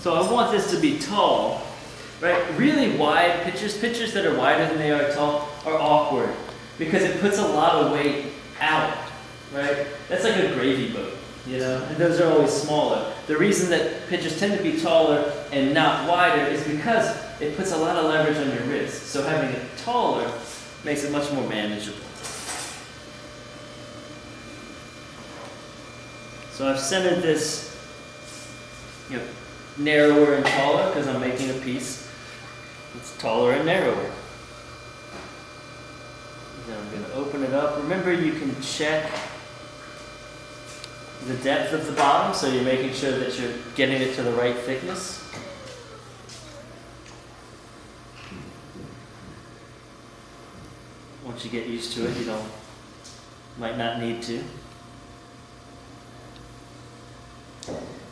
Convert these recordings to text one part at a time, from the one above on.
So I want this to be tall, right? Really wide pitchers that are wider than they are tall are awkward because it puts a lot of weight out, right? That's like a gravy boat, you know? And those are always smaller. The reason that pitchers tend to be taller and not wider is because it puts a lot of leverage on your wrist. So having it taller makes it much more manageable. So I've centered this, narrower and taller because I'm making a piece that's taller and narrower. Then I'm going to open it up. Remember, you can check the depth of the bottom, so you're making sure that you're getting it to the right thickness. Once you get used to it, you might not need to.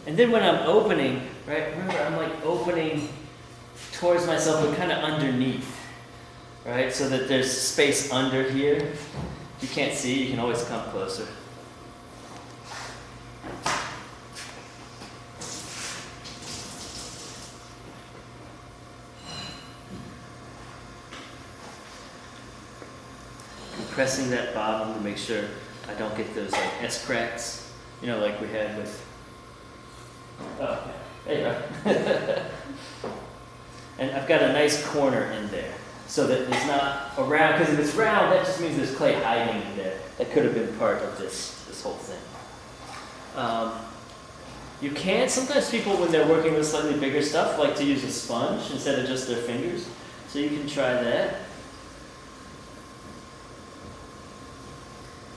And then when I'm opening, right, remember I'm like opening towards myself but kind of underneath, right, so that there's space under here. If you can't see, you can always come closer. Compressing that bottom to make sure I don't get those like S-cracks, like we had with. Oh, there you go. And I've got a nice corner in there so that it's not a round, because if it's round, that just means there's clay hiding in there. That could have been part of this whole thing. You can, sometimes people when they're working with slightly bigger stuff like to use a sponge instead of just their fingers. So you can try that.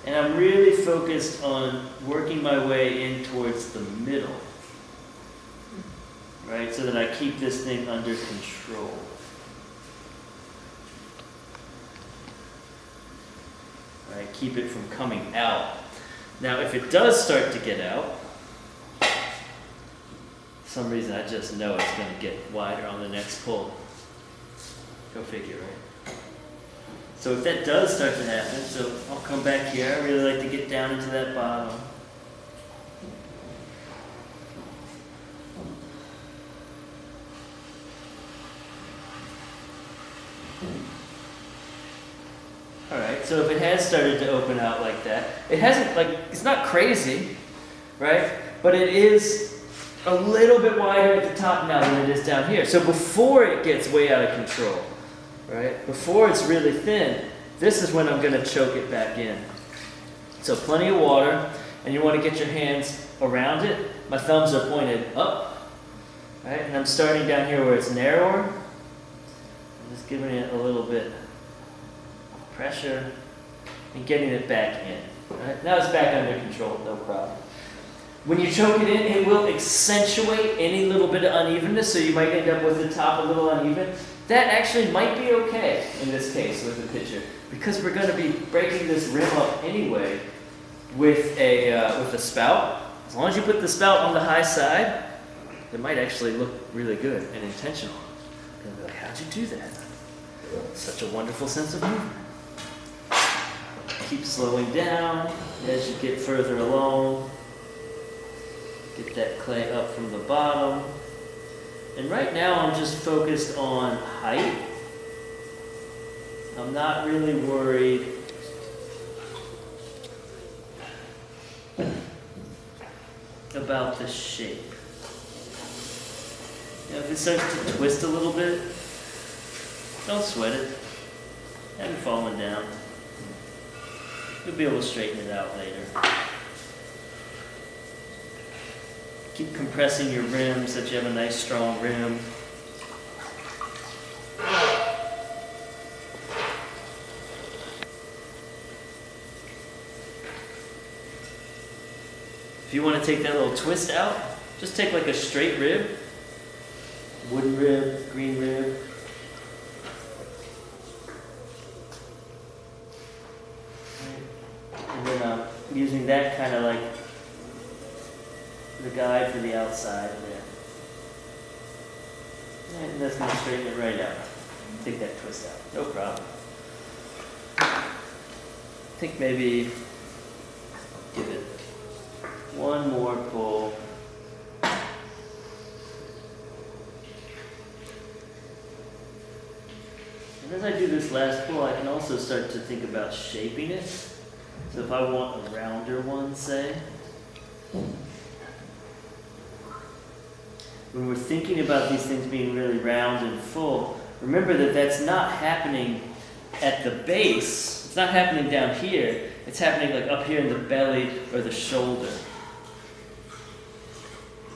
And I'm really focused on working my way in towards the middle. Right, so that I keep this thing under control. Right, keep it from coming out. Now, if it does start to get out, for some reason I just know it's going to get wider on the next pull. Go figure, right? So if that does start to happen, so I'll come back here. I really like to get down into that bottom. Alright, so if it has started to open out like that, it hasn't, it's not crazy, right? But it is a little bit wider at the top now than it is down here. So before it gets way out of control, right? Before it's really thin, this is when I'm going to choke it back in. So plenty of water, and you want to get your hands around it. My thumbs are pointed up, right? And I'm starting down here where it's narrower. I'm just giving it a little bit pressure and getting it back in. Right? Now it's back under control, no problem. When you choke it in, it will accentuate any little bit of unevenness, so you might end up with the top a little uneven. That actually might be okay in this case with the pitcher, because we're going to be breaking this rim up anyway with a spout. As long as you put the spout on the high side, it might actually look really good and intentional. You're going to be like, how'd you do that? Such a wonderful sense of movement. Keep slowing down as you get further along. Get that clay up from the bottom. And right now I'm just focused on height. I'm not really worried about the shape. If it starts to twist a little bit, don't sweat it. Have it falling down. You'll be able to straighten it out later. Keep compressing your rim so that you have a nice strong rim. If you want to take that little twist out, just take like a straight rib, wooden rib, green rib. And then using that kind of like the guide for the outside there. And that's going to straighten it right out. Take that twist out. No problem. I think maybe give it one more pull. And as I do this last pull, I can also start to think about shaping it. So if I want a rounder one, say, when we're thinking about these things being really round and full, remember that that's not happening at the base. It's not happening down here. It's happening like up here in the belly or the shoulder.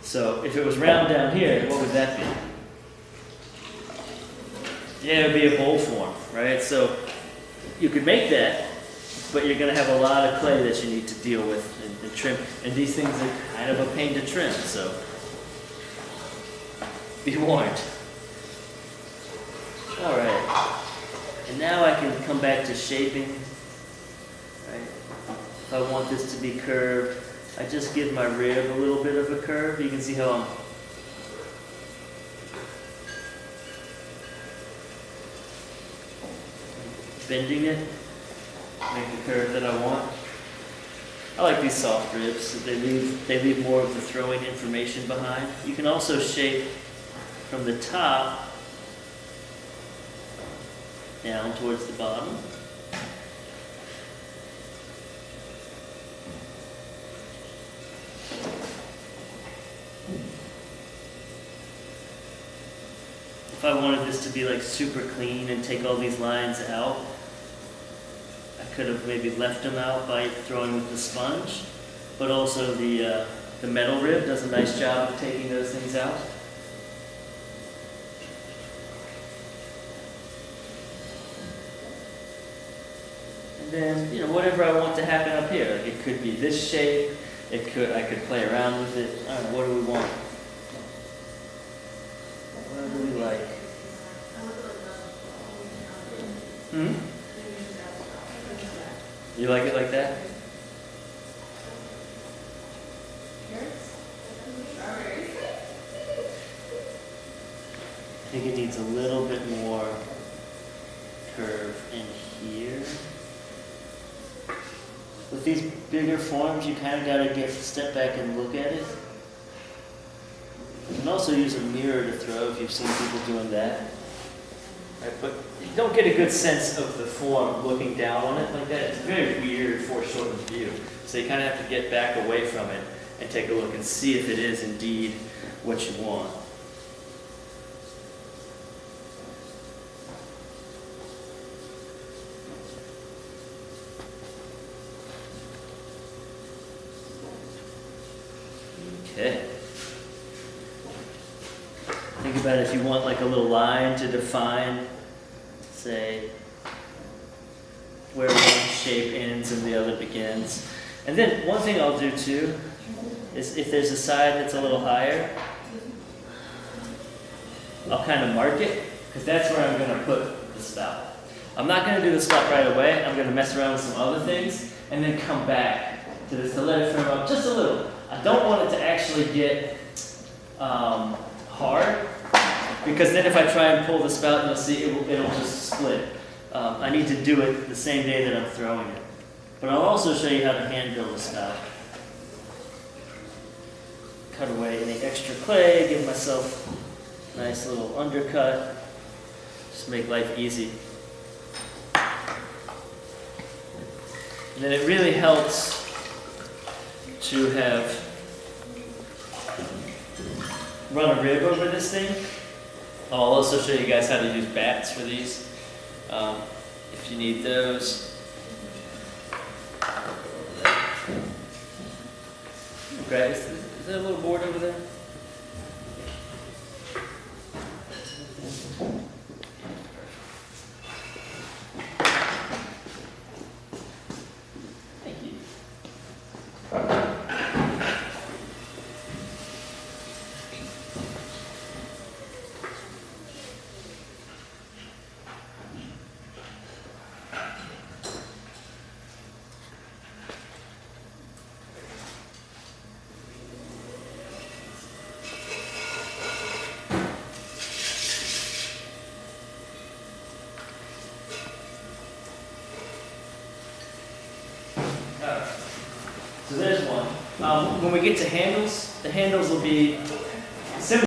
So if it was round down here, what would that be? Yeah, it would be a bowl form, right? So you could make that, but you're going to have a lot of clay that you need to deal with and trim. And these things are kind of a pain to trim, so be warned. All right. And now I can come back to shaping. Right? If I want this to be curved, I just give my rib a little bit of a curve. You can see how I'm bending it, make the curve that I want. I like these soft ribs. They leave more of the throwing information behind. You can also shape from the top down towards the bottom. If I wanted this to be like super clean and take all these lines out, I could have maybe left them out by throwing with the sponge, but also the metal rib does a nice job of taking those things out. And then, whatever I want to happen up here, like it could be this shape, I could play around with it. I don't know, what do we want? What do we like? You like it like that? I think it needs a little bit more curve in here. With these bigger forms, you kind of got to step back and look at it. You can also use a mirror to throw if you've seen people doing that. Right, but you don't get a good sense of the form looking down on it like that. It's a very weird foreshortened view. So you kind of have to get back away from it and take a look and see if it is indeed what you want. Okay. Think about if you want like a little line to define, say, where one shape ends and the other begins. And then one thing I'll do too is if there's a side that's a little higher, I'll kind of mark it, because that's where I'm going to put the spout. I'm not going to do the spout right away. I'm going to mess around with some other things and then come back to this to let it firm up just a little. I don't want it to actually get hard, because then if I try and pull the spout, you'll see it'll just split. I need to do it the same day that I'm throwing it. But I'll also show you how to hand build a spout. Cut away any extra clay, give myself a nice little undercut. Just make life easy. And then it really helps to have run a rib over this thing. I'll also show you guys how to use bats for these, if you need those. Okay, is there a little board over there? Thank you. So there's one. When we get to handles, the handles will be